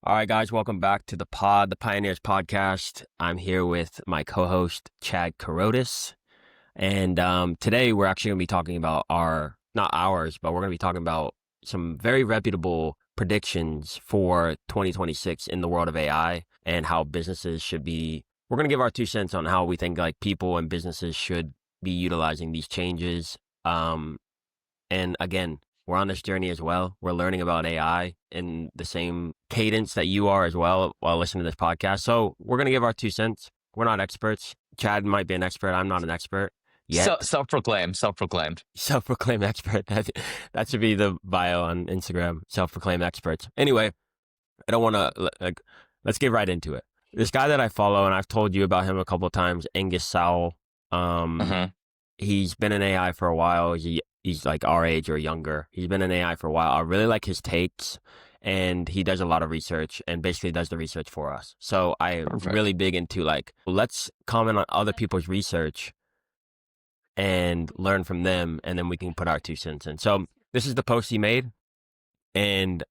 All right, guys, welcome back to the pod, the Pioneers Podcast. I'm here with my co-host, Chad Carrodus. And today we're actually going to be talking about not ours, but we're going to be talking about some very reputable predictions for 2026 in the world of AI and how businesses should be. We're going to give our 2 cents on how we think like people and businesses should be utilizing these changes. And again, we're on this journey as well. We're learning about AI in the same cadence that you are as well while listening to this podcast. So we're going to give our 2 cents. We're not experts. Chad might be an expert. I'm not an expert yet. Self-proclaimed. Self-proclaimed expert. That should be the bio on Instagram. Self-proclaimed experts. Anyway, I don't want to, let's get right into it. This guy that I follow, and I've told you about him a couple of times, Angus Sowell. He's been in AI for a while. He's like our age or younger. He's been in AI for a while. I really like his takes, and he does a lot of research and basically does the research for us. So I'm really big into let's comment on other people's research and learn from them, and then we can put our 2 cents in. So this is the post he made, and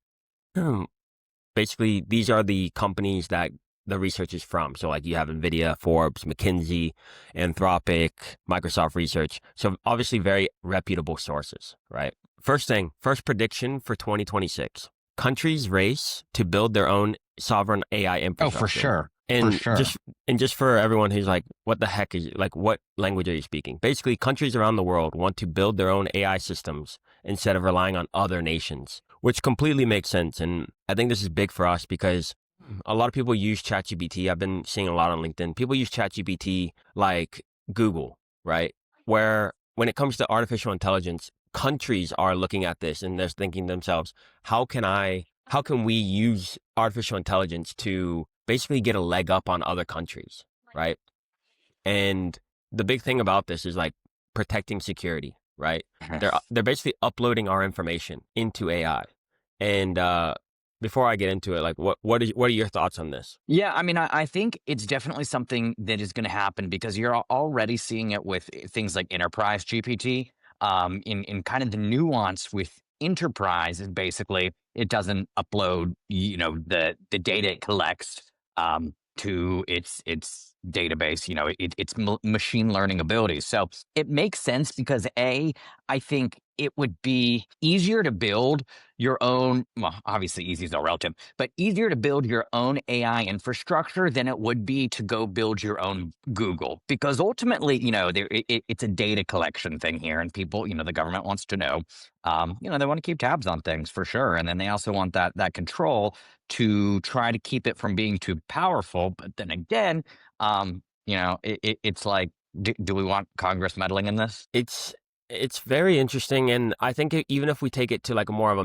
basically these are the companies that the research is from. So like you have NVIDIA, Forbes, McKinsey, Anthropic, Microsoft Research. So obviously very reputable sources, right? First prediction for 2026. Countries race to build their own sovereign AI infrastructure. Oh, for sure. And for sure. just for everyone who's like, what the heck is, like, what language are you speaking? Basically, countries around the world want to build their own AI systems instead of relying on other nations, which completely makes sense. And I think this is big for us because a lot of people use ChatGPT. I've been seeing a lot on LinkedIn. People use ChatGPT like Google, right? Where when it comes to artificial intelligence, countries are looking at this and they're thinking to themselves, how can we use artificial intelligence to basically get a leg up on other countries, right? And the big thing about this is like protecting security, right? They're basically uploading our information into AI. And before I get into it, like what are your thoughts on this? Yeah, I mean, I think it's definitely something that is going to happen because you're already seeing it with things like Enterprise GPT. In kind of the nuance with Enterprise is basically it doesn't upload, the data it collects to its database, its machine learning abilities. So it makes sense because I think it would be easier to build your own, well, obviously easy is all relative, but easier to build your own AI infrastructure than it would be to go build your own Google. Because ultimately, it's a data collection thing here, and people, the government wants to know, they want to keep tabs on things for sure. And then they also want that control to try to keep it from being too powerful. But then again, it's like, do we want Congress meddling in this? It's very interesting, and I think even if we take it to like more of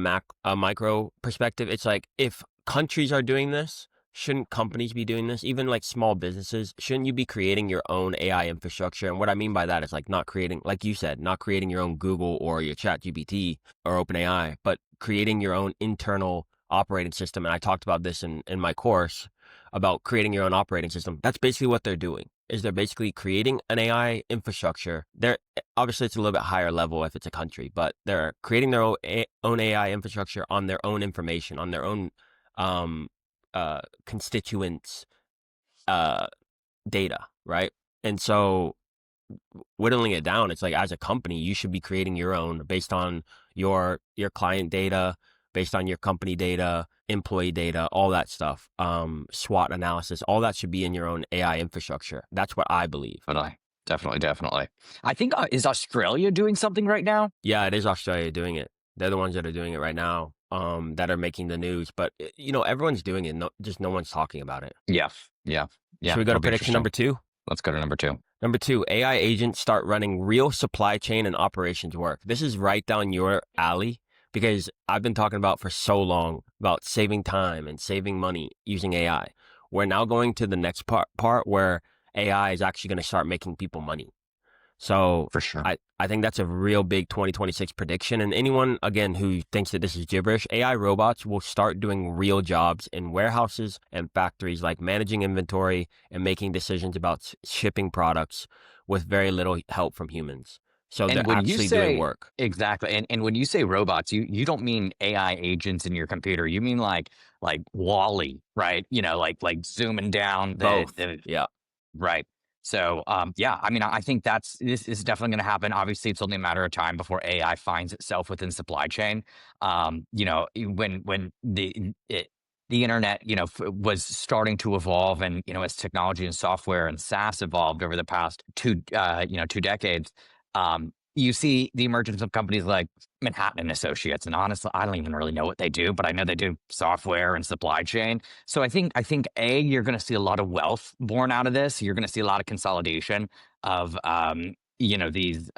a micro perspective, it's like if countries are doing this, shouldn't companies be doing this? Even like small businesses, shouldn't you be creating your own AI infrastructure? And what I mean by that is like not creating, like you said, not creating your own Google or your ChatGPT or OpenAI, but creating your own internal operating system. And I talked about this in my course about creating your own operating system. That's basically what they're doing. Is they're basically creating an AI infrastructure. Obviously it's a little bit higher level if it's a country, but they're creating their own AI infrastructure on their own information, on their own constituents' data, right? And so whittling it down, it's like as a company, you should be creating your own based on your client data, based on your company data, employee data, all that stuff, SWOT analysis, all that should be in your own AI infrastructure. That's what I believe. Definitely. I think, is Australia doing something right now? Yeah, it is Australia doing it. They're the ones that are doing it right now, that are making the news. But, everyone's doing it. Just no one's talking about it. Yeah. Should we go to prediction number 2? Let's go to number 2. Number 2, AI agents start running real supply chain and operations work. This is right down your alley, because I've been talking about for so long about saving time and saving money using AI. We're now going to the next part where AI is actually going to start making people money. So for sure, I think that's a real big 2026 prediction. And anyone, again, who thinks that this is gibberish, AI robots will start doing real jobs in warehouses and factories, like managing inventory and making decisions about shipping products with very little help from humans. So And they're when you actually doing say work. exactly, and when you say robots, you don't mean AI agents in your computer. You mean like Wally, right? Like zooming down Both. the Yeah. right. So, yeah, I mean, I think this is definitely going to happen. Obviously, it's only a matter of time before AI finds itself within supply chain. When the internet, was starting to evolve, and as technology and software and SaaS evolved over the past 2 decades, you see the emergence of companies like Manhattan and Associates. And honestly, I don't even really know what they do, but I know they do software and supply chain. So I think you're going to see a lot of wealth born out of this. You're going to see a lot of consolidation of these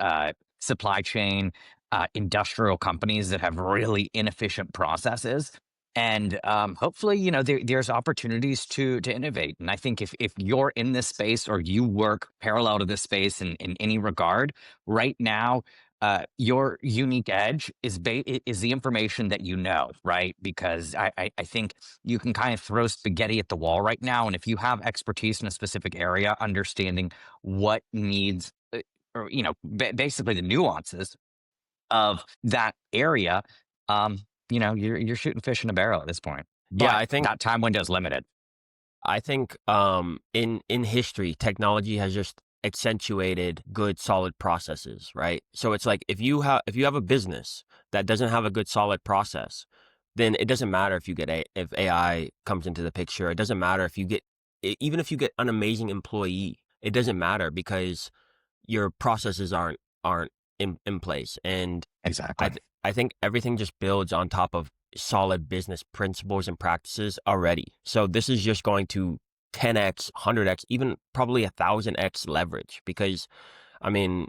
supply chain industrial companies that have really inefficient processes. And hopefully, there's opportunities to innovate. And I think if you're in this space or you work parallel to this space in any regard, right now, your unique edge is the information that you know, right? Because I think you can kind of throw spaghetti at the wall right now, and if you have expertise in a specific area, understanding what needs, or basically the nuances of that area, you're shooting fish in a barrel at this point. Yeah, But that time window is limited. I think in history, technology has just accentuated good solid processes, right? So it's like if you have a business that doesn't have a good solid process, then it doesn't matter if you get if AI comes into the picture. It doesn't matter if you get even if you get an amazing employee. It doesn't matter because your processes aren't in place. And Exactly. I think everything just builds on top of solid business principles and practices already. So this is just going to 10x, 100x, even probably 1,000x leverage because, I mean,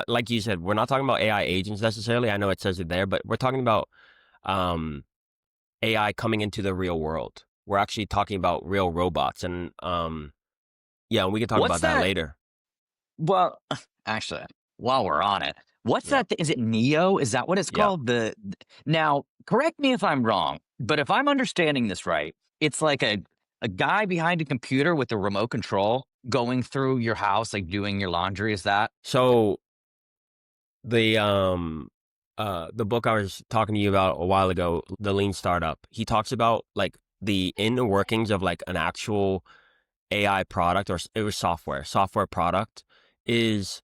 like you said, we're not talking about AI agents necessarily. I know it says it there, but we're talking about um, AI coming into the real world. We're actually talking about real robots, and yeah, we can talk What's about that that? later. Well, actually, while we're on it, what's Yeah, that? Is it Neo? Is that what it's yeah. called? Now, correct me if I'm wrong, but if I'm understanding this right, it's like a guy behind a computer with a remote control going through your house, like doing your laundry. Is that? So the the book I was talking to you about a while ago, The Lean Startup, he talks about like the inner workings of like an actual AI product, or it was software product is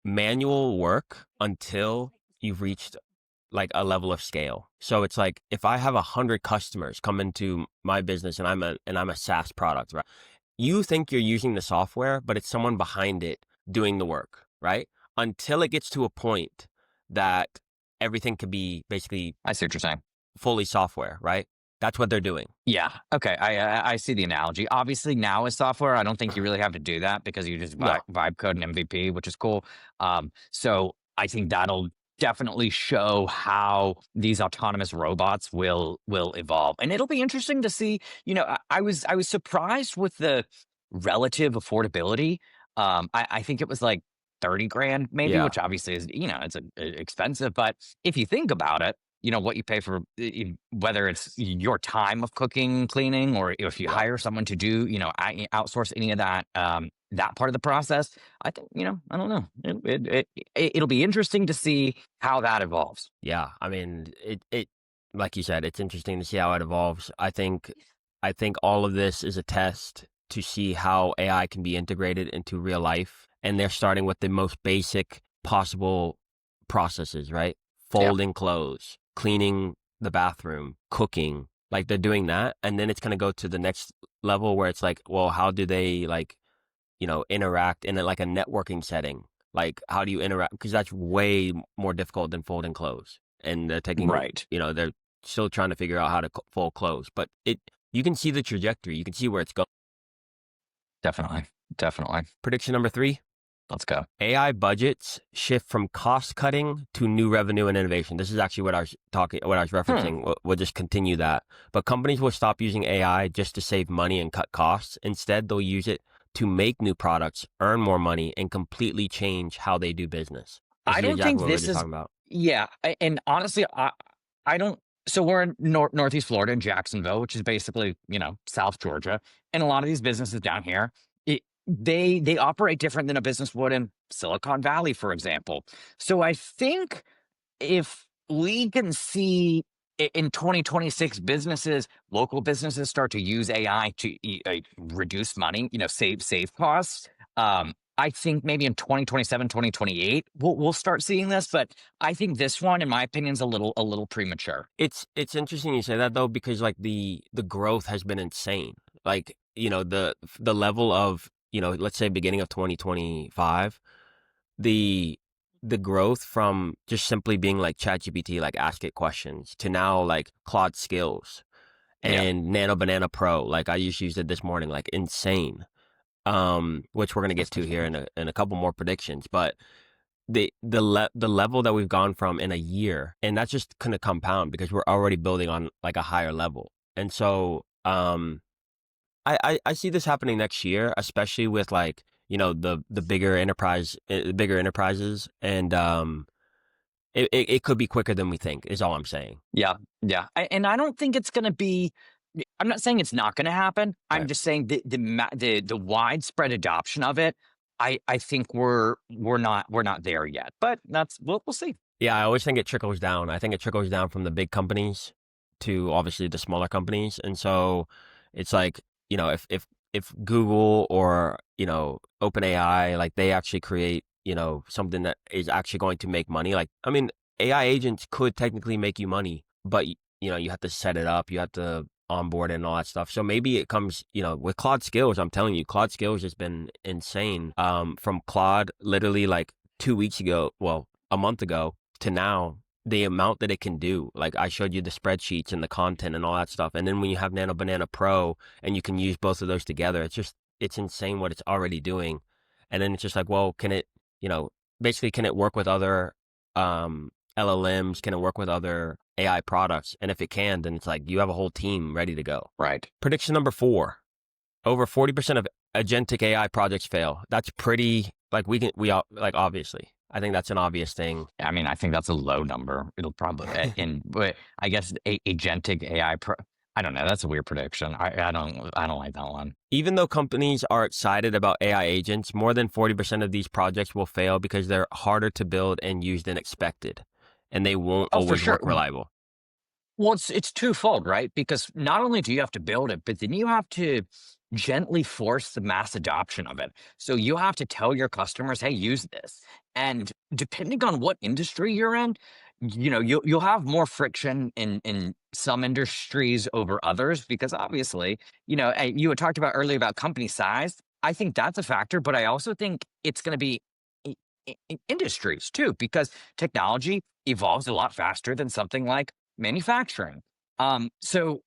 manual work until you've reached like a level of scale. So it's like if I have 100 customers come into my business and I'm a SaaS product, right? You think you're using the software, but it's someone behind it doing the work, right? Until it gets to a point that everything could be basically I see what you're saying. fully software, right? That's what they're doing. Yeah. Okay. I see the analogy. Obviously, now with software, I don't think you really have to do that because you just No. vibe code and MVP, which is cool. So I think that'll definitely show how these autonomous robots will evolve, and it'll be interesting to see. I was surprised with the relative affordability. I think it was like 30 grand, maybe, Yeah. which obviously is expensive, but if you think about it, what you pay for, whether it's your time of cooking, cleaning, or if you Yeah. hire someone to do, outsource any of that, that part of the process. I think, I don't know. It'll be interesting to see how that evolves. Yeah. I mean, it like you said, it's interesting to see how it evolves. I think all of this is a test to see how AI can be integrated into real life. And they're starting with the most basic possible processes, right? Yeah. Folding clothes, cleaning the bathroom, cooking. Like they're doing that. And then it's going to go to the next level where it's like, well, how do they like, interact in like a networking setting? Like, how do you interact? Because that's way more difficult than folding clothes. And they're taking, Right. they're still trying to figure out how to fold clothes. But you can see the trajectory. You can see where it's going. Definitely. Definitely. Prediction number 3. Let's go. AI budgets shift from cost cutting to new revenue and innovation. This is actually what I was Hmm. referencing. We'll just continue that. But companies will stop using AI just to save money and cut costs. Instead, they'll use it to make new products, earn more money, and completely change how they do business. This I is don't exactly think what we were this just is, talking about. yeah. And honestly, I don't, so we're in Northeast Florida in Jacksonville, which is basically, South Georgia. And a lot of these businesses down here, they operate different than a business would in Silicon Valley, for example. So I think if we can see in 2026 businesses, local businesses start to use AI to reduce money, save costs. I think maybe in 2027, 2028, we'll start seeing this. But I think this one, in my opinion, is a little premature. It's interesting you say that though, because like the growth has been insane. Like, the level of, let's say beginning of 2025, the the growth from just simply being like ChatGPT, like ask it questions, to now like Claude Skills Yeah, and Nano Banana Pro. Like I just used it this morning, like insane. Which we're gonna get to here in a couple more predictions, but the level that we've gone from in a year, and that's just gonna compound because we're already building on like a higher level. And so I see this happening next year, especially with like, the bigger enterprises, and it could be quicker than we think, is all I'm saying. yeah, yeah. And I don't think it's going to be. I'm not saying it's not going to happen. I'm Right. just saying the widespread adoption of it. I think we're not there yet, but we'll see. Yeah, I always think it trickles down. I think it trickles down from the big companies to obviously the smaller companies. And so it's like, if Google or, OpenAI, like they actually create, something that is actually going to make money. Like, I mean, AI agents could technically make you money, but you have to set it up, you have to onboard it and all that stuff. So maybe it comes, with Claude Skills, I'm telling you, Claude Skills has been insane. From Claude literally like 2 weeks ago, well, a month ago, to now, the amount that it can do. Like I showed you the spreadsheets and the content and all that stuff. And then when you have Nano Banana Pro and you can use both of those together, it's insane what it's already doing. And then it's just like, well, can it, basically, can it work with other LLMs? Can it work with other AI products? And if it can, then it's like you have a whole team ready to go. Right. Prediction number 4: over 40% of agentic AI projects fail. That's pretty, like like, obviously, I think that's an obvious thing. I mean, I think that's a low number. It'll probably, but I guess agentic AI. I don't know. That's a weird prediction. I don't like that one. Even though companies are excited about AI agents, more than 40% of these projects will fail because they're harder to build and use than expected, and they won't Oh, for always sure. work reliable. Well, it's twofold, right? Because not only do you have to build it, but then you have to gently force the mass adoption of it. So you have to tell your customers, "Hey, use this." And depending on what industry you're in, you'll have more friction in some industries over others because obviously, you had talked about earlier about company size. I think that's a factor, but I also think it's going to be in industries too, because technology evolves a lot faster than something like manufacturing. So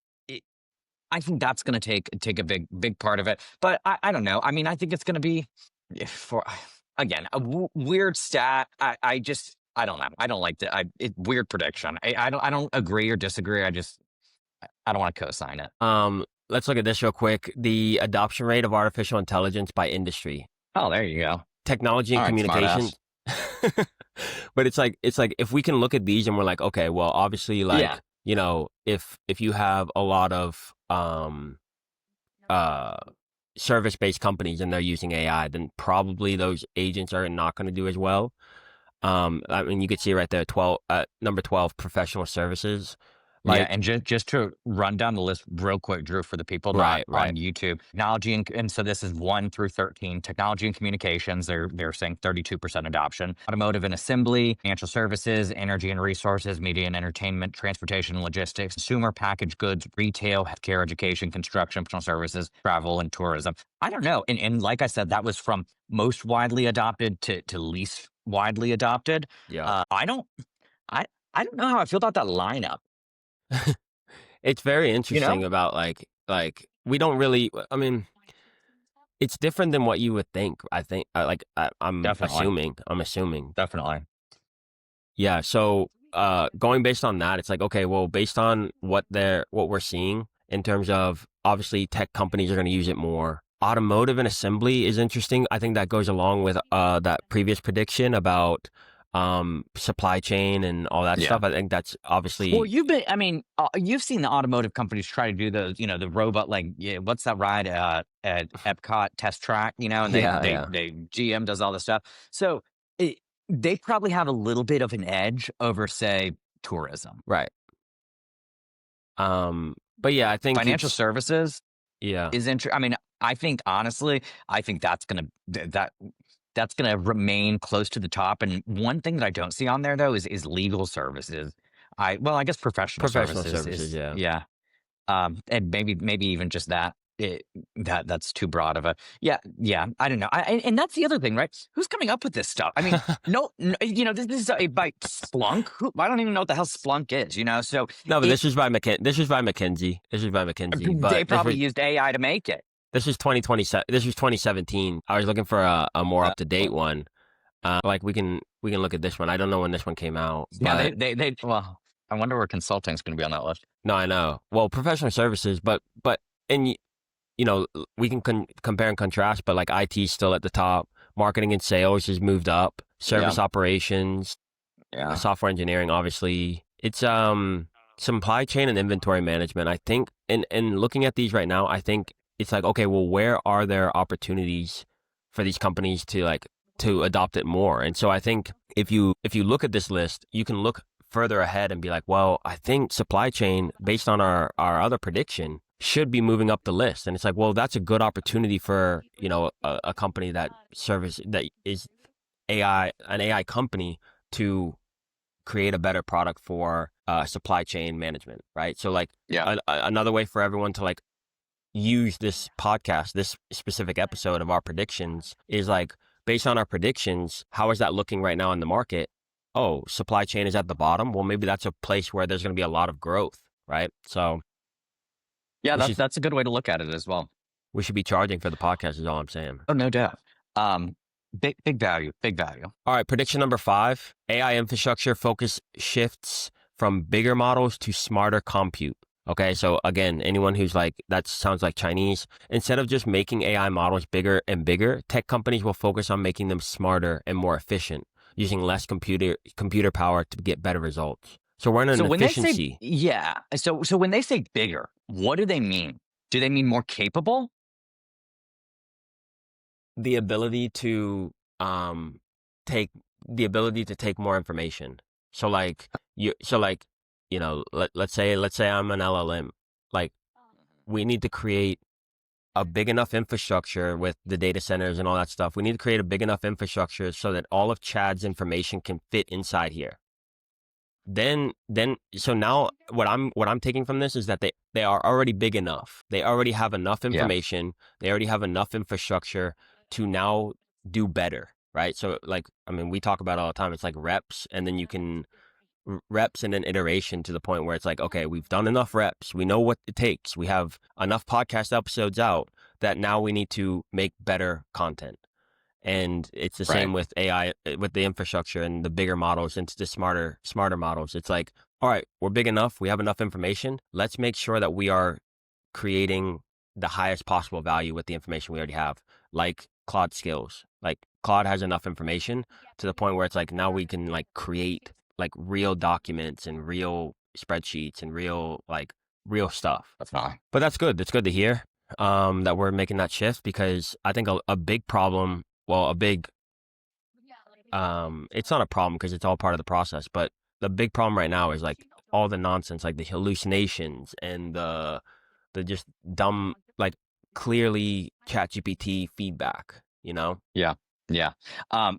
I think that's going to take a big part of it. But I don't know. I mean, I think it's going to be for again weird stat. I don't know. I don't like that. Weird prediction. I don't agree or disagree. I don't want to co-sign it. Let's look at this real quick. The adoption rate of artificial intelligence by industry, Oh, there you go. technology and All right, communication. smartass. But it's like if we can look at these and we're like, okay, well, obviously, like, Yeah. if you have a lot of uh service-based companies and they're using AI, then probably those agents are not going to do as well. I mean, you could see right there, number 12, professional services. Yeah, Like, and just to run down the list real quick, Drew, for the people not right, on right. YouTube, technology and so this is 1 through 13. Technology and communications, they're saying 32% adoption. Automotive and assembly, financial services, energy and resources, media and entertainment, transportation and logistics, consumer packaged goods, retail, healthcare, education, construction, professional services, travel, and tourism. I don't know, and like I said, that was from most widely adopted to least widely adopted. Yeah. I don't, I I don't know how I feel about that lineup. It's very You interesting know. about like we don't really, I mean, it's different than what you would think. I think, I'm Definitely, assuming. definitely. Yeah. So, going based on that, it's like, okay, well, based on what we're seeing in terms of, obviously, tech companies are going to use it more. Automotive and assembly is interesting. I think that goes along with that previous prediction about supply chain and all that Yeah. stuff. I think that's Well, obviously you've seen the automotive companies try to do those, the robot, like, yeah, what's that ride at Epcot Test Track, and yeah, yeah, they GM does all this stuff. So it, they probably have a little bit of an edge over, say, tourism. right. But yeah, I think Financial it's services yeah, is I mean, I think honestly, I think that's gonna remain close to the top. And one thing that I don't see on there though is legal services. I guess professional professional services services. is, Yeah. yeah. And maybe even just that. That's too broad of a, yeah. I don't know. And that's the other thing, right? Who's coming up with this stuff? I mean, no, this is by Splunk. I don't even know what the hell Splunk is. So No, but it this is by This is by McKinsey. This is by McKinsey. they But probably used AI to make it. this is 2020. This was 2017. I was looking for a more up to date Well, one. Like we can look at this one. I don't know when this one came out, yeah, but well, I wonder where consulting is going to be on that list. no, I know. Well, professional services, but and we can compare and contrast. But like IT is still at the top. Marketing and sales has moved up. Yeah, Service operations, yeah. software engineering, obviously. It's supply chain and inventory management. I think, and looking at these right now, I think it's like, okay, well, where are there opportunities for these companies to adopt it more? And so I think if you look at this list, you can look further ahead and be like, well, I think supply chain, based on our other prediction, should be moving up the list. And it's like, well, that's a good opportunity for a company that is an AI company to create a better product for supply chain management, right? So like Yeah. another way for everyone to like use this podcast, this specific episode of our predictions is like, based on our predictions, how is that looking right now in the market? Oh, supply chain is at the bottom. Well, maybe that's a place where there's going to be a lot of growth, right? So Yeah, we should that's a good way to look at it as well. we should be charging for the podcast is all I'm saying. Oh, no doubt. Big value, big value. All right, prediction number 5, AI infrastructure focus shifts from bigger models to smarter compute. Okay, so again, anyone who's like, that sounds like Chinese, instead of just making AI models bigger and bigger, tech companies will focus on making them smarter and more efficient, using less computer power to get better results. So we're in an So when they say, efficiency. yeah, so when they say bigger, what do they mean? Do they mean more capable? The ability to take take more information. So like let's say I'm an LLM. Like we need to create a big enough infrastructure with the data centers and all that stuff. We need to create a big enough infrastructure so that all of Chad's information can fit inside here. So now what I'm taking from this is that they are already big enough. They already have enough Yeah, information. They already have enough infrastructure to now do better, right? So like, I mean, we talk about it all the time. It's like reps, and then you can reps and then iteration to the point where it's like, okay, we've done enough reps. We know what it takes. We have enough podcast episodes out that now we need to make better content. And it's the right, same with AI, with the infrastructure and the bigger models into the smarter models. It's like, all right, we're big enough. We have enough information. Let's make sure that we are creating the highest possible value with the information we already have, like Claude skills. Like Claude has enough information to the point where it's like, now we can like create like real documents and real spreadsheets and real stuff. that's fine. But that's good. That's good to hear that we're making that shift, because I think a big problem, well, it's not a problem because it's all part of the process, but the big problem right now is like all the nonsense, like the hallucinations and the just dumb, like clearly ChatGPT feedback, you know? Yeah, yeah. I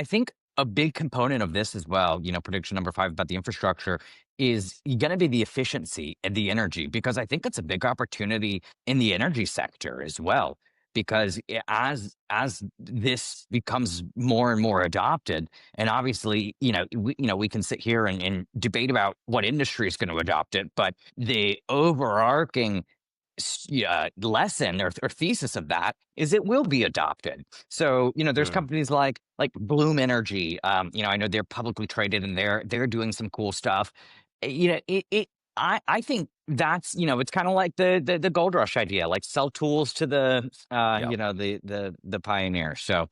think a big component of this as well, prediction number 5 about the infrastructure is going to be the efficiency and the energy, because I think it's a big opportunity in the energy sector as well. Because as this becomes more and more adopted, and obviously, we can sit here and debate about what industry is going to adopt it, but the overarching lesson or thesis of that is it will be adopted. So there's Mm. companies like Bloom Energy. I know they're publicly traded and they're doing some cool stuff. I think that's it's kind of like the gold rush idea, like sell tools to the Yeah. the pioneers. So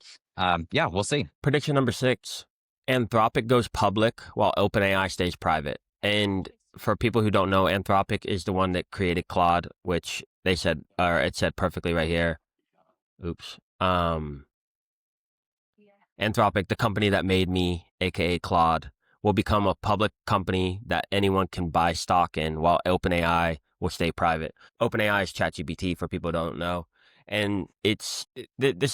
yeah, we'll see. Prediction number 6, Anthropic goes public while OpenAI stays private. And for people who don't know, Anthropic is the one that created Claude, which they said, or it said perfectly right here. Oops. Anthropic, the company that made me, aka Claude, will become a public company that anyone can buy stock in, while OpenAI will stay private. OpenAI is ChatGPT for people who don't know, and this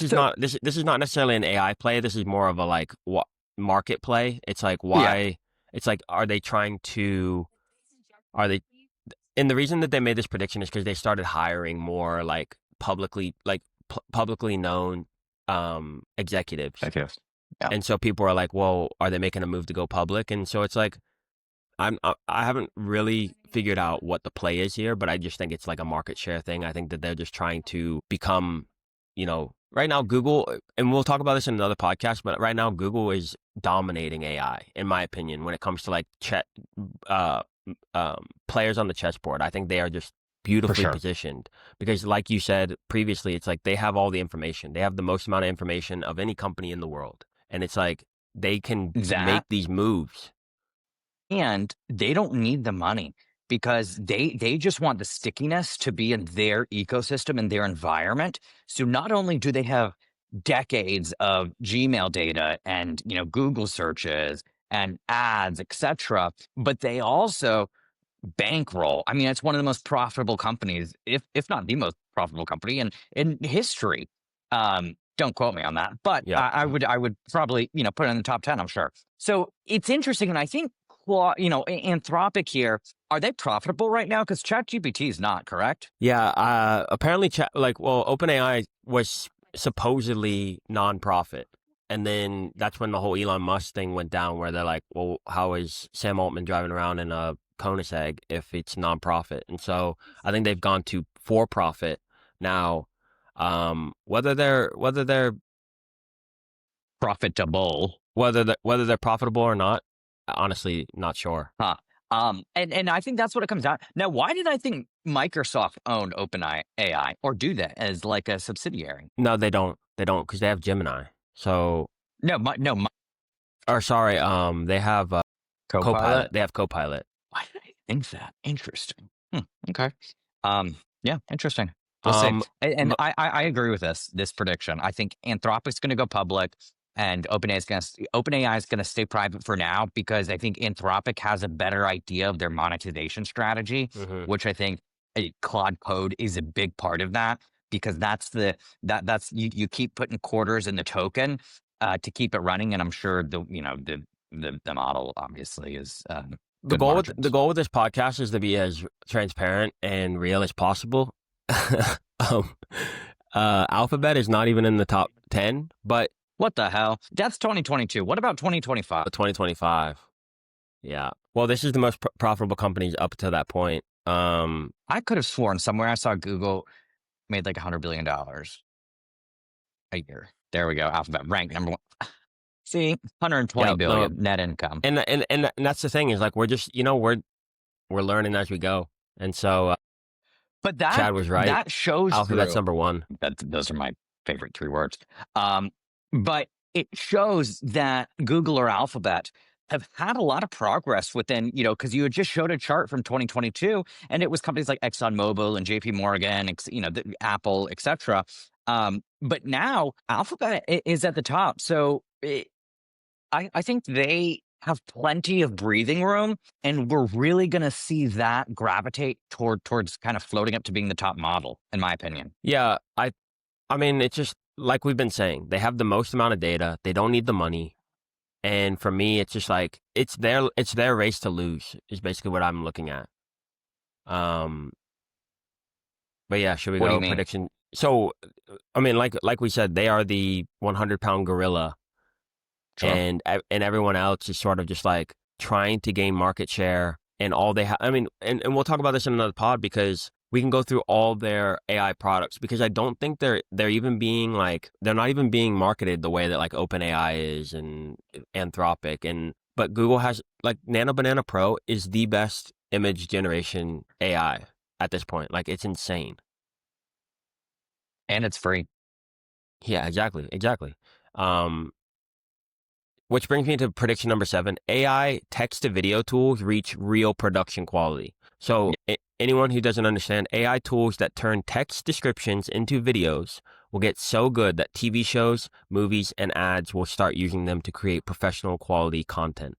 is So not this is not necessarily an AI play. This is more of a like what market play. It's like yeah, why it's like are they trying to are they and the reason that they made this prediction is because they started hiring more like publicly known executives, I guess. Yeah, and so people are like, well, are they making a move to go public? And so it's like, I haven't really figured out what the play is here, but I just think it's like a market share thing. I think that they're just trying to become, right now Google, and we'll talk about this in another podcast, but right now Google is dominating AI, in my opinion, when it comes to like uh, players on the chessboard. I think they are just for beautifully sure. positioned because, like you said previously, it's like they have all the information. They have the most amount of information of any company in the world, and it's like they can make That these moves. and they don't need the money because they just want the stickiness to be in their ecosystem and their environment. So not only do they have decades of Gmail data and Google searches and ads, etc., but they also bankroll. I mean, it's one of the most profitable companies, if not the most profitable company in history. Don't quote me on that, but Yep. I would probably put it in the top 10. I'm sure. So it's interesting, and I think Anthropic here, are they profitable right now? Because ChatGPT is not, correct? Yeah. Apparently, OpenAI was supposedly non-profit, and then that's when the whole Elon Musk thing went down, where they're like, "Well, how is Sam Altman driving around in a Koenigsegg if it's non-profit?" And so I think they've gone to for-profit now. Whether they're Profitable. whether they're profitable or not, honestly, not sure. Huh. And I think that's what it comes down. Now, why did I think Microsoft owned OpenAI, or do that as like a subsidiary? No, they don't. They don't because they have Gemini. So, No, no, or sorry, they have Copilot. Copilot. They have Copilot. Why did I think that? Interesting. Okay. Yeah, interesting. We'll see. Um, And but I agree with this prediction. I think Anthropic's going to go public, and OpenAI is going to stay private for now because I think Anthropic has a better idea of their monetization strategy, mhm. which I think Claude Code is a big part of that because that's you keep putting quarters in the token to keep it running, and I'm sure the model obviously is The good goal with the margins. goal with this podcast is to be as transparent and real as possible. um, Alphabet is not even in the top 10, but What the hell? That's 2022. What about 2025? 2025. Yeah. Well, this is the most profitable companies up to that point. I could have sworn somewhere I saw Google made like $100 billion a year. There we go. Alphabet ranked number one. See, 120 yeah. No, billion net income. and that's the thing is like we're just we're learning as we go, and so But that Chad was right. that shows Alphabet's through. number one. Those are my favorite three words. But it shows that Google or Alphabet have had a lot of progress within, because you had just showed a chart from 2022, and it was companies like ExxonMobil and JP Morgan, Apple, etc. But now Alphabet is at the top. So I think they have plenty of breathing room, and we're really going to see that gravitate towards kind of floating up to being the top model, in my opinion. Yeah, I mean, it's just like we've been saying. They have the most amount of data. They don't need the money. And for me, it's just like it's their race to lose is basically what I'm looking at. Um, but yeah, should we What do you go mean? prediction? So, I mean, like we said, they are the 100-pound gorilla, Sure. and everyone else is sort of just like trying to gain market share, and all they have. I mean, and we'll talk about this in another pod because we can go through all their AI products because I don't think they're even being like they're not even being marketed the way that like OpenAI is and Anthropic, and but Google has like Nano Banana Pro is the best image generation AI at this point. Like it's insane. And it's free. Yeah, exactly. Um which brings me to prediction number 7. AI text to video tools reach real production quality. So anyone who doesn't understand, AI tools that turn text descriptions into videos will get so good that TV shows, movies, and ads will start using them to create professional quality content.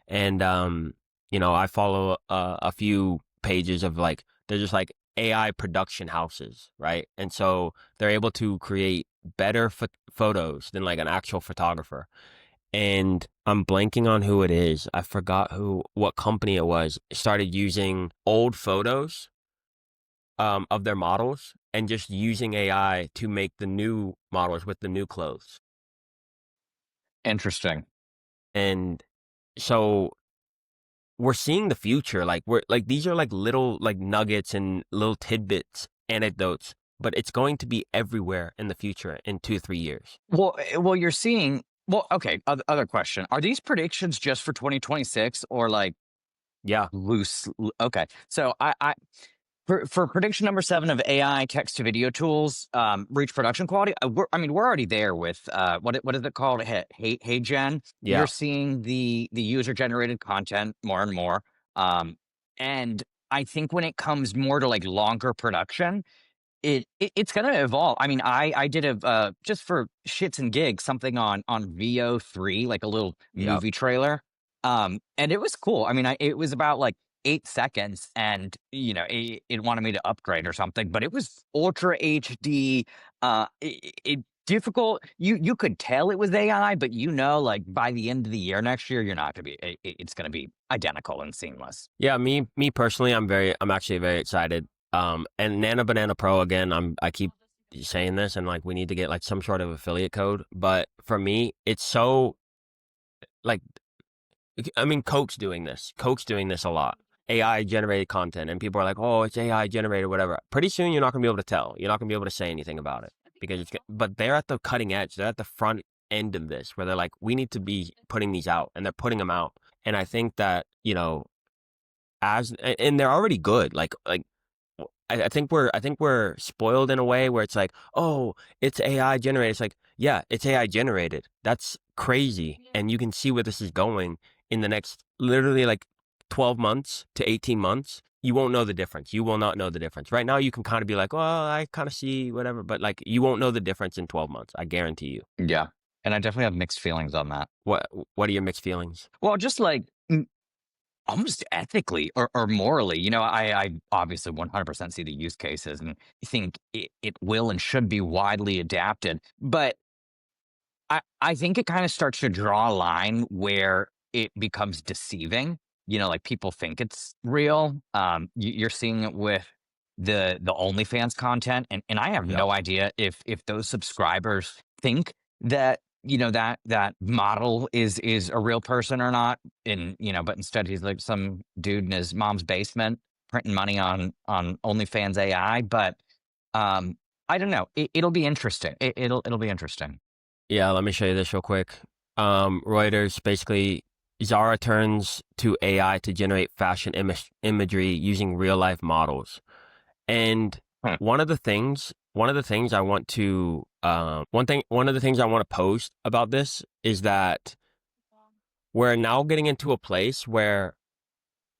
And, I follow a few pages of like, they're just like AI production houses, right? And so they're able to create better photos than like an actual photographer. And I'm blanking on who it is. I forgot what company it was. Started using old photos of their models and just using AI to make the new models with the new clothes. Interesting. And so we're seeing the future. Like we're like these are like little like nuggets and little tidbits, anecdotes, but it's going to be everywhere in the future in 2-3 years. Well, you're seeing. Well, okay. Other question: Are these predictions just for 2026 or like Yeah, loose? Okay, so for prediction number 7 of AI text to video tools reach production quality. We're already there with what is it called? Hey Gen. You're yeah. seeing the user generated content more and more, and I think when it comes more to like longer production, it's gonna evolve. I mean, I did a just for shits and gigs something on VO3, like a little Yep. movie trailer, and it was cool. I mean, it was about like 8 seconds, and it wanted me to upgrade or something, but it was ultra HD. Difficult. You could tell it was AI, but like by the end of the year next year, you're not gonna be. It's gonna be identical and seamless. Yeah, me personally, I'm actually very excited. And Nana Banana Pro again, I keep saying this and like we need to get like some sort of affiliate code, but for me, it's so like I mean Coke's doing this. Coke's doing this a lot. AI generated content and people are like, "Oh, it's AI generated whatever." Pretty soon you're not going to be able to tell. You're not going to be able to say anything about it because but they're at the cutting edge. They're at the front end of this where they're like, "We need to be putting these out." And they're putting them out. And I think that, and they're already good. I think we're spoiled in a way where it's like, oh, it's AI generated. It's like, yeah, it's AI generated. That's crazy, and you can see where this is going in the next literally like 12 months to 18 months. You won't know the difference. You will not know the difference. Right now, you can kind of be like, well, I kind of see whatever, but like you won't know the difference in 12 months. I guarantee you. Yeah, and I definitely have mixed feelings on that. What are your mixed feelings? Well, just like almost ethically or morally, I obviously 100% see the use cases and think it will and should be widely adapted. But I think it kind of starts to draw a line where it becomes deceiving. Like people think it's real. You're seeing it with the OnlyFans content, and I have Yep. no idea if those subscribers think that that model is a real person or not. And but instead he's like some dude in his mom's basement printing money on OnlyFans AI. But I don't know. It'll be interesting. It'll be interesting. Yeah, let me show you this real quick. Reuters basically, Zara turns to AI to generate fashion imagery using real life models. And Hmm. one of the things I want to, one of the things I want to post about this is that we're now getting into a place where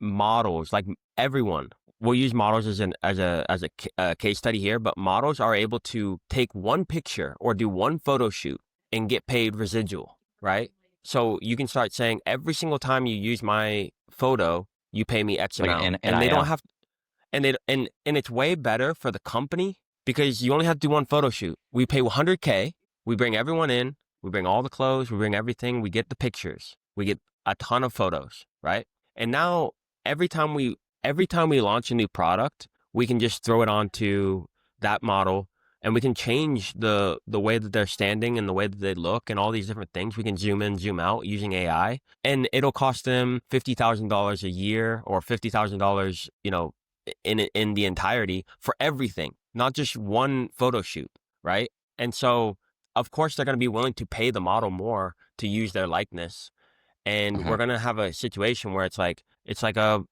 models, like everyone, we'll use models as a case study here, but models are able to take one picture or do one photo shoot and get paid residual, right? So you can start saying every single time you use my photo, you pay me X Like amount, an and they don't NIL. have, and it's way better for the company because you only have to do one photo shoot. We pay 100K, we bring everyone in, we bring all the clothes, we bring everything, we get the pictures, we get a ton of photos, right? And now every time we every time we launch a new product, we can just throw it onto that model and we can change the way that they're standing and the way that they look and all these different things. We can zoom in, zoom out using AI, and it'll cost them $50,000 a year or $50,000, in the entirety for everything, not just one photo shoot, right? And so, of course, they're going to be willing to pay the model more to use their likeness, and we're Mhm. gonna have a situation where it's like a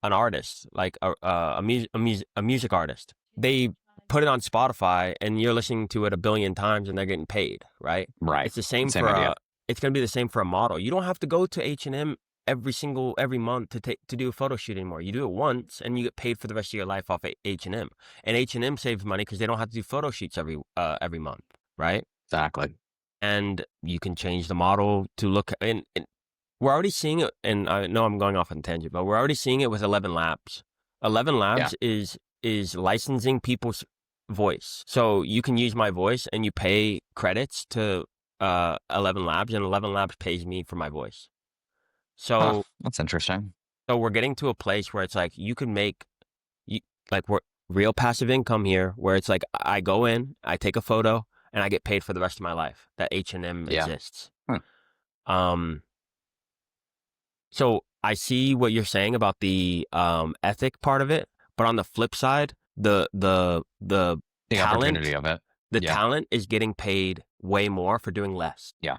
an artist, like a music artist. They put it on Spotify, and you're listening to it a billion times, and they're getting paid, right? Right. It's the same Same for idea. it's going to be the same for a model. You don't have to go to H&M every month to do a photo shoot anymore. You do it once and you get paid for the rest of your life off H&M. And H&M saves money because they don't have to do photo shoots every month, right? Exactly. And you can change the model to look, and we're already seeing it. And I know I'm going off on a tangent, but we're already seeing it with 11 Labs. 11 Yeah. Labs is licensing people's voice. So you can use my voice and you pay credits to 11 Labs, and 11 Labs pays me for my voice. Huh. So That's interesting. we're getting to a place where it's like you can make we're real passive income here, where it's like I go in, I take a photo, and I get paid for the rest of my life. That H&M Yeah. exists. Hmm. So I see what you're saying about the ethic part of it, but on the flip side, the The opportunity of it. Yeah. talent is getting paid way more for doing less. Yeah.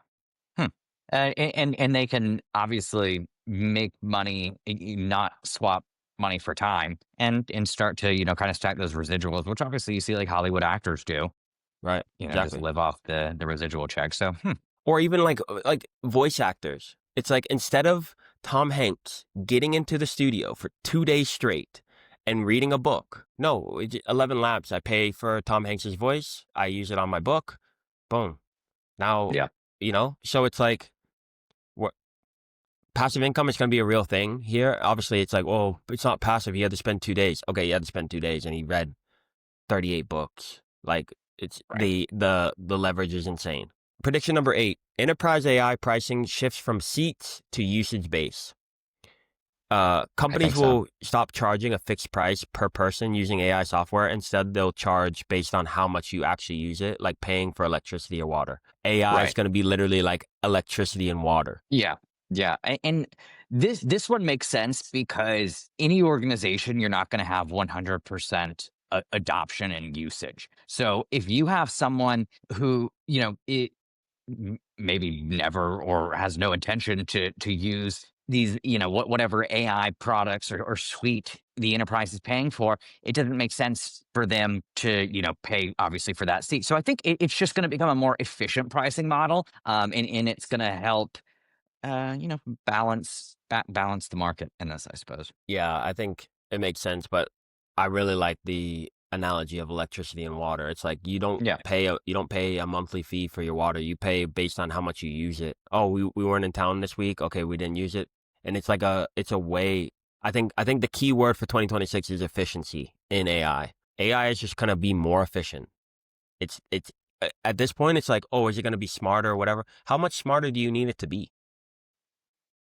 Hmm. And they can obviously make money, not swap money for time, and start to kind of stack those residuals, which obviously you see like Hollywood actors do. Right. Just Exactly. live off the residual check. So Or even like voice actors. It's like instead of Tom Hanks getting into the studio for 2 days straight and reading a book, no, 11 Labs. I pay for Tom Hanks's voice. I use it on my book. Boom. Now, yeah, so it's like what passive income is going to be a real thing here. Obviously, it's like, oh, it's not passive. He had to spend 2 days. Okay, he had to spend 2 days and he read 38 books. Like it's right. the leverage is insane. Prediction number 8, enterprise AI pricing shifts from seats to usage base. I Companies think so. will stop charging a fixed price per person using AI software. Instead, they'll charge based on how much you actually use it, like paying for electricity or water. AI is Right. going to be literally like electricity and water. Yeah. Yeah. And this one makes sense because any organization, you're not going to have 100% adoption and usage. So if you have someone who, maybe never or has no intention to use these, whatever AI products or suite the enterprise is paying for, it doesn't make sense for them to, pay obviously for that seat. So I think it's just going to become a more efficient pricing model, and it's going to help, balance the market in this, I suppose. Yeah, I think it makes sense, but I really like the analogy of electricity and water. It's like Yeah. you don't pay a monthly fee for your water. You pay based on how much you use it. Oh, we weren't in town this week. Okay, we didn't use it. And it's a way. I think the key word for 2026 is efficiency in AI. AI is just gonna be more efficient. It's at this point it's like, oh, is it gonna be smarter or whatever? How much smarter do you need it to be?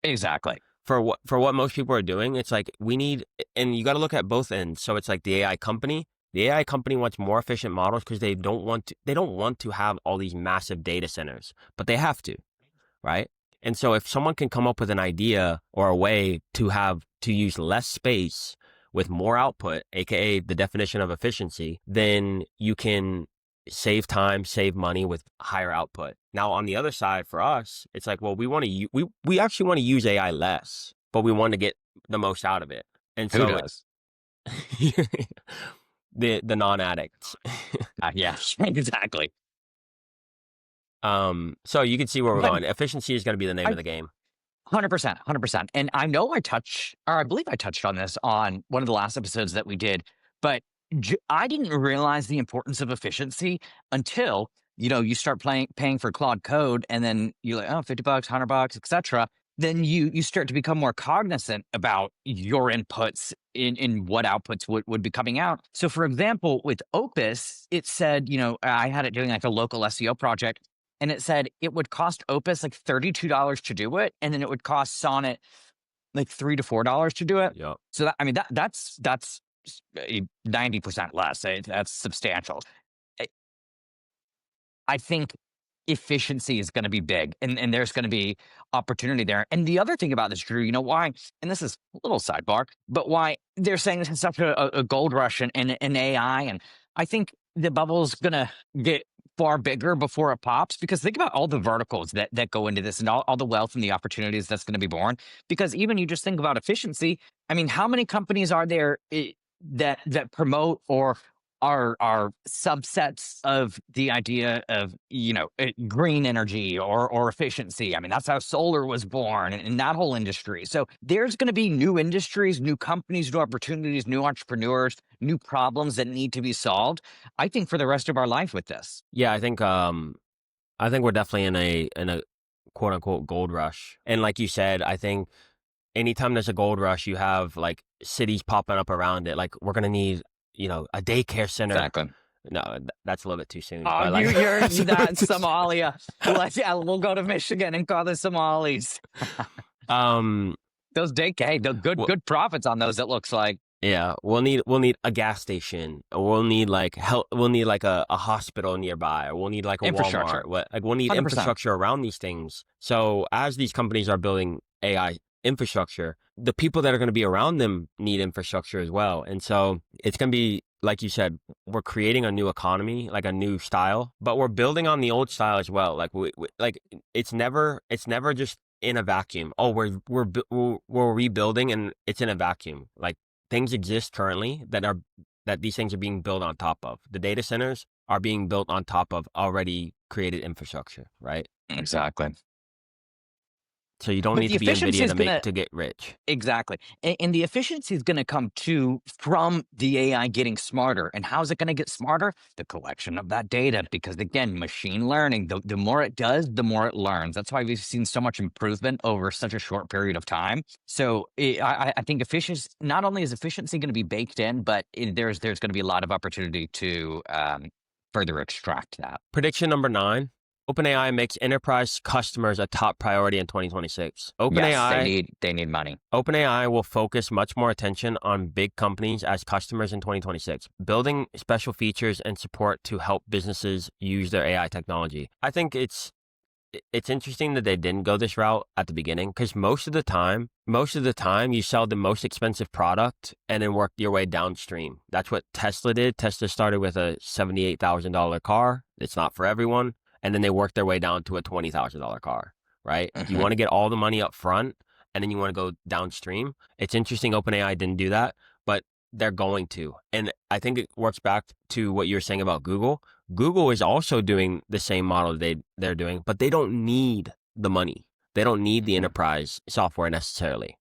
Exactly. For what most people are doing, it's like we need, and you got to look at both ends. So it's like the AI company wants more efficient models because they don't want to have all these massive data centers, but they have to, right? And so if someone can come up with an idea or a way to use less space with more output, aka the definition of efficiency, then you can save time, save money with higher output. Now on the other side for us, it's like, well, we actually want to use AI less, but we want to get the most out of it. And Who so does? the non-addicts. Yeah. Exactly. So you can see where we're But going. Efficiency is going to be the name I of the game. 100%, 100%. And I know I believe I touched on this on one of the last episodes that we did, but I didn't realize the importance of efficiency until, you start paying for Claude Code, and then you're like, oh, $50, $100, etc. Then you start to become more cognizant about your inputs in what outputs would be coming out. So for example, with Opus, it said, I had it doing like a local SEO project, and it said it would cost Opus like $32 to do it, and then it would cost Sonnet like $3 to $4 to do it. Yep. So that's 90% less. That's substantial. I I think efficiency is going to be big, and there's going to be opportunity there. And the other thing about this, Drew, why? And this is a little sidebar, but why they're saying this is such a gold rush in AI, and I think the bubble's going to get far bigger before it pops, because think about all the verticals that go into this, and all the wealth and the opportunities that's going to be born. Because even you just think about efficiency. I mean, how many companies are there, that promote or are subsets of the idea of, green energy or efficiency. I mean, that's how solar was born and that whole industry. So there's going to be new industries, new companies, new opportunities, new entrepreneurs, new problems that need to be solved, I think, for the rest of our life with this. Yeah, I think we're definitely in a quote unquote gold rush. And like you said, I think anytime there's a gold rush, you have like cities popping up around it. Like we're gonna need, a daycare center. Exactly. No, that's a little bit too soon. Oh, But like, you're that Somalia. Yeah, we'll go to Michigan and call the Somalis. um, Those hey, the well, good profits on those, it looks like. yeah, we'll need a gas station. Or we'll need like help. We'll need like a hospital nearby. Or we'll need like a Infrastructure. Walmart. We'll need 100%. infrastructure around these things. So as these companies are building AI infrastructure, the people that are going to be around them need infrastructure as well. And so it's going to be, like you said, we're creating a new economy, like a new style, but we're building on the old style as well. Like like it's never just in a vacuum. Oh, we're rebuilding and it's in a vacuum. Like things exist currently that these things are being built on top of. The data centers are being built on top of already created infrastructure, right? Exactly. So you don't But need the to be efficiency is NVIDIA gonna to get rich. exactly. And the efficiency is gonna come too from the AI getting smarter. And how's it gonna get smarter? The collection of that data. Because again, machine learning, the more it does, the more it learns. That's why we've seen so much improvement over such a short period of time. So I think efficiency, not only is efficiency going to be baked in, but there's going to be a lot of opportunity to further extract that. Prediction number 9. OpenAI makes enterprise customers a top priority in 2026. Yes, they need money. OpenAI will focus much more attention on big companies as customers in 2026, building special features and support to help businesses use their AI technology. I think it's interesting that they didn't go this route at the beginning, because most of the time you sell the most expensive product and then work your way downstream. That's what Tesla did. Tesla started with a $78,000 car. It's not for everyone. And then they work their way down to a $20,000 car, right? You want to get all the money up front and then you want to go downstream. It's interesting OpenAI didn't do that, but they're going to. And I think it works back to what you were saying about Google. Google is also doing the same model they're doing, but they don't need the money. They don't need the enterprise software necessarily.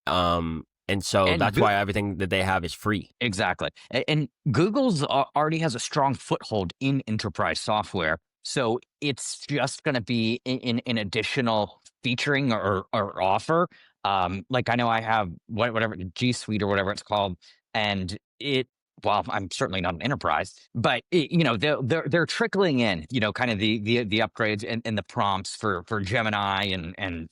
And so that's why everything that they have is free. Exactly. And Google's already has a strong foothold in enterprise software. So it's just going to be in additional featuring or offer. Like I know I have whatever G Suite or whatever it's called, and well, I'm certainly not an enterprise, but they're trickling in, kind of the upgrades and the prompts for Gemini and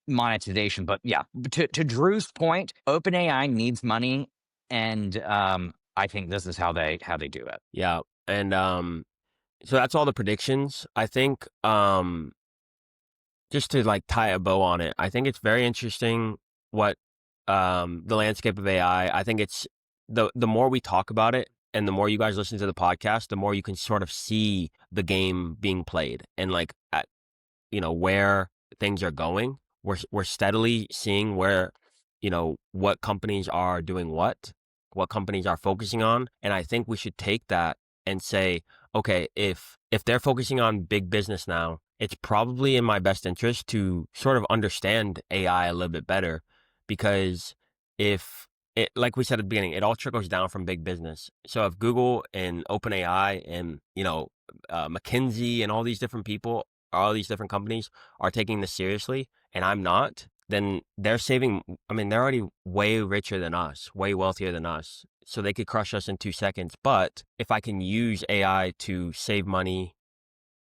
monetization. But yeah, to Drew's point, OpenAI needs money, and I think this is how they do it. Yeah, and so that's all the predictions. I think just to like tie a bow on it, I think it's very interesting what the landscape of AI. I think it's the more we talk about it and the more you guys listen to the podcast, the more you can sort of see the game being played and like at where things are going. We're steadily seeing where what companies are doing what companies are focusing on, and I think we should take that and say, okay, if they're focusing on big business now, it's probably in my best interest to sort of understand AI a little bit better, because if it, like we said at the beginning, it all trickles down from big business. So if Google and OpenAI and McKinsey and all these different people, all these different companies are taking this seriously, and I'm not, then they're saving. I mean, they're already way richer than us, way wealthier than us. So they could crush us in 2 seconds. But if I can use AI to save money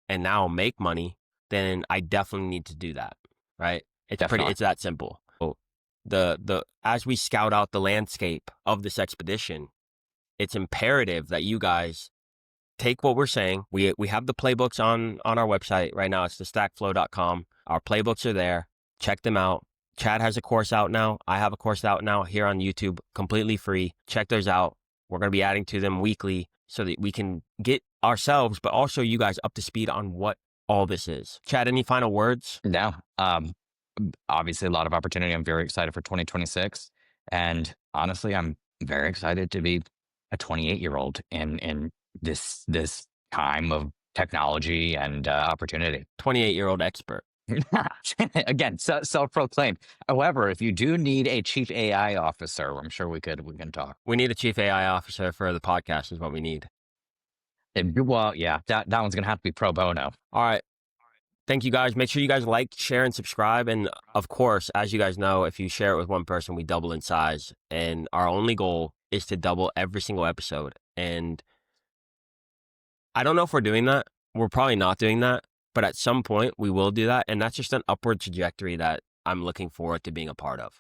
and now make money, then I definitely need to do that, right? It's that simple. So as we scout out the landscape of this expedition, it's imperative that you guys take what we're saying. We have the playbooks on our website right now. It's thestackflow.com. Our playbooks are there. Check them out. Chad has a course out now. I have a course out now here on YouTube, completely free. Check those out. We're going to be adding to them weekly so that we can get ourselves, but also you guys, up to speed on what all this is. Chad, any final words? No. Obviously, a lot of opportunity. I'm very excited for 2026. And honestly, I'm very excited to be a 28-year-old in this time of technology and opportunity. 28-year-old expert. Again, self-proclaimed. However, if you do need a chief AI officer, I'm sure we can talk. We need a chief AI officer for the podcast is what we need. Well, yeah, that one's gonna have to be pro bono. All right. Thank you guys. Make sure you guys like, share, and subscribe. And of course, as you guys know, if you share it with one person, we double in size. And our only goal is to double every single episode. And I don't know if we're doing that. We're probably not doing that. But at some point, we will do that. And that's just an upward trajectory that I'm looking forward to being a part of.